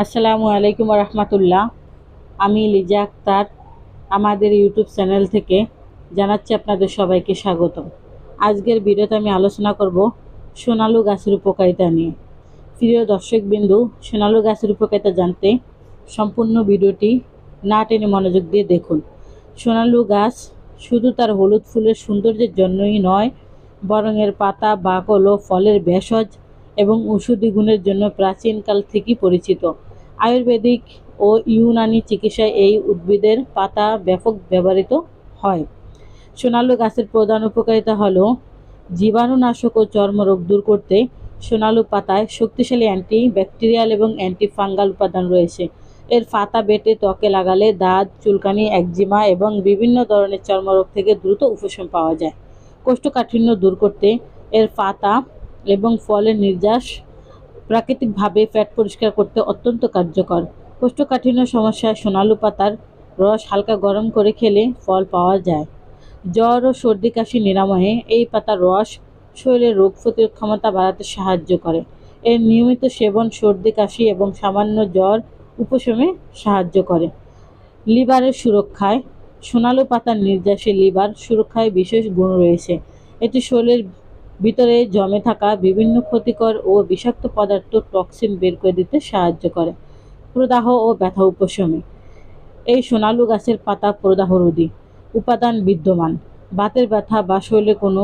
আসসালামু আলাইকুম রহমতুল্লাহ। আমি লিজা আক্তার আমাদের ইউটিউব চ্যানেল থেকে জানাচ্ছি আপনাদের সবাইকে স্বাগতম। আজকের ভিডিওতে আমি আলোচনা করব সোনালু গাছের উপকারিতা নিয়ে। প্রিয় দর্শকবিন্দু, সোনালু গাছের উপকারিতা জানতে সম্পূর্ণ ভিডিওটি না টেনে মনোযোগ দিয়ে দেখুন। সোনালু গাছ শুধু তার হলুদ ফুলের সৌন্দর্যের জন্যই নয়, বরং এর পাতা, বাকল ও ফলের ভেষজ এবং ঔষধি গুণের জন্য প্রাচীনকাল থেকেই পরিচিত। আয়ুর্বেদিক ও ইউনানি চিকিৎসায় এই উদ্ভিদের পাতা ব্যাপক ব্যবহৃত হয়। সোনালু গাছের প্রধান উপকারিতা হল জীবাণুনাশক ও চর্মরোগ দূর করতে সোনালু পাতায় শক্তিশালী অ্যান্টি ব্যাকটেরিয়াল এবং অ্যান্টি ফাঙ্গাল উপাদান রয়েছে। এর পাতা বেটে ত্বকে লাগালে দাঁত, চুলকানি, একজিমা এবং বিভিন্ন ধরনের চর্মরোগ থেকে দ্রুত উপশম পাওয়া যায়। কোষ্ঠকাঠিন্য দূর করতে এর পাতা এবং ফলের নির্যাস প্রাকৃতিকভাবে ফ্যাট পরিষ্কার করতে অত্যন্ত কার্যকর। কোষ্ঠকাঠিন্য সমস্যায় সোনালু পাতার রস হালকা গরম করে খেলে ফল পাওয়া যায়। জ্বর ও সর্দি কাশি নিরাময়ে এই পাতার রস শরীরের রোগ প্রতিরোধ ক্ষমতা বাড়াতে সাহায্য করে। এর নিয়মিত সেবন সর্দি কাশি এবং সামান্য জ্বর উপশমে সাহায্য করে। লিভারের সুরক্ষায় সোনালু পাতার নির্যাসে লিভার সুরক্ষায় বিশেষ গুণ রয়েছে। এটি শরীরের ভিতরে জমে থাকা বিভিন্ন ক্ষতিকর ও বিষাক্ত পদার্থ টক্সিন বের করে দিতে সাহায্য করে। প্রদাহ ও ব্যথা উপশমে এই সোনালু গাছের পাতা প্রদাহরোধী উপাদান বিদ্যমান। বাতের ব্যথা বা শরীরে কোনো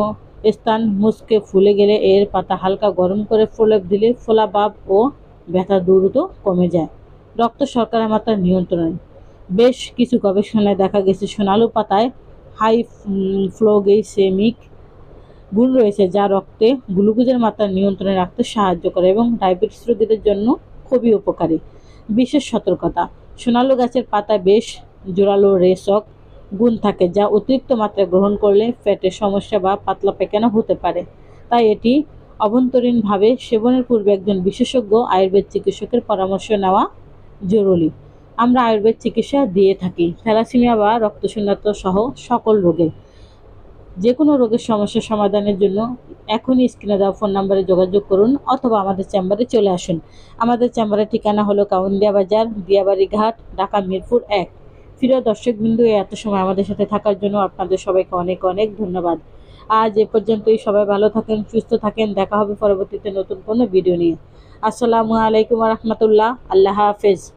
স্থান মুচকে ফুলে গেলে এর পাতা হালকা গরম করে প্রলেপ দিলে ফোলাভাব ও ব্যথা দ্রুত কমে যায়। রক্ত শর্করা মাত্রা নিয়ন্ত্রণে বেশ কিছু গবেষণায় দেখা গেছে সোনালু পাতায় হাইফ্লোগ্লাইসেমিক গুণ রয়েছে, যা রক্তে গ্লুকোজের মাত্রা নিয়ন্ত্রণে রাখতে সাহায্য করে এবং ডায়াবেটিস রোগীদের জন্য খুবই উপকারী। বিশেষ সতর্কতা: সোনালু গাছের পাতায় বেশ জোরালো রেচক গুণ থাকে, যা অতিরিক্ত মাত্রায় গ্রহণ করলে পেটের সমস্যা বা পাতলা পায়খানা হতে পারে। তাই এটি অভ্যন্তরীণভাবে সেবনের পূর্বে একজন বিশেষজ্ঞ আয়ুর্বেদ চিকিৎসকের পরামর্শ নেওয়া জরুরি। আমরা আয়ুর্বেদ চিকিৎসা দিয়ে থাকি থ্যালাসেমিয়া বা রক্তশূন্যতা সহ সকল রোগের। যে কোনো রোগের সমস্যা সমাধানের জন্য এখনই স্ক্রিনে দেওয়া ফোন নম্বরে যোগাযোগ করুন অথবা আমাদের চেম্বারে চলে আসুন। আমাদের চেম্বারের ঠিকানা হলো কাউন্দিয়া বাজার, দিয়াবাড়ি ঘাট, ঢাকা মিরপুর 1। প্রিয় দর্শকবৃন্দু, এত সময় আমাদের সাথে থাকার জন্য আপনাদের সবাইকে অনেক অনেক ধন্যবাদ। আজ এ পর্যন্তই। সবাই ভালো থাকেন, সুস্থ থাকেন। দেখা হবে পরবর্তীতে নতুন কোনো ভিডিও নিয়ে। আসসালামু আলাইকুম রহমতুল্লাহ। আল্লাহ হাফেজ।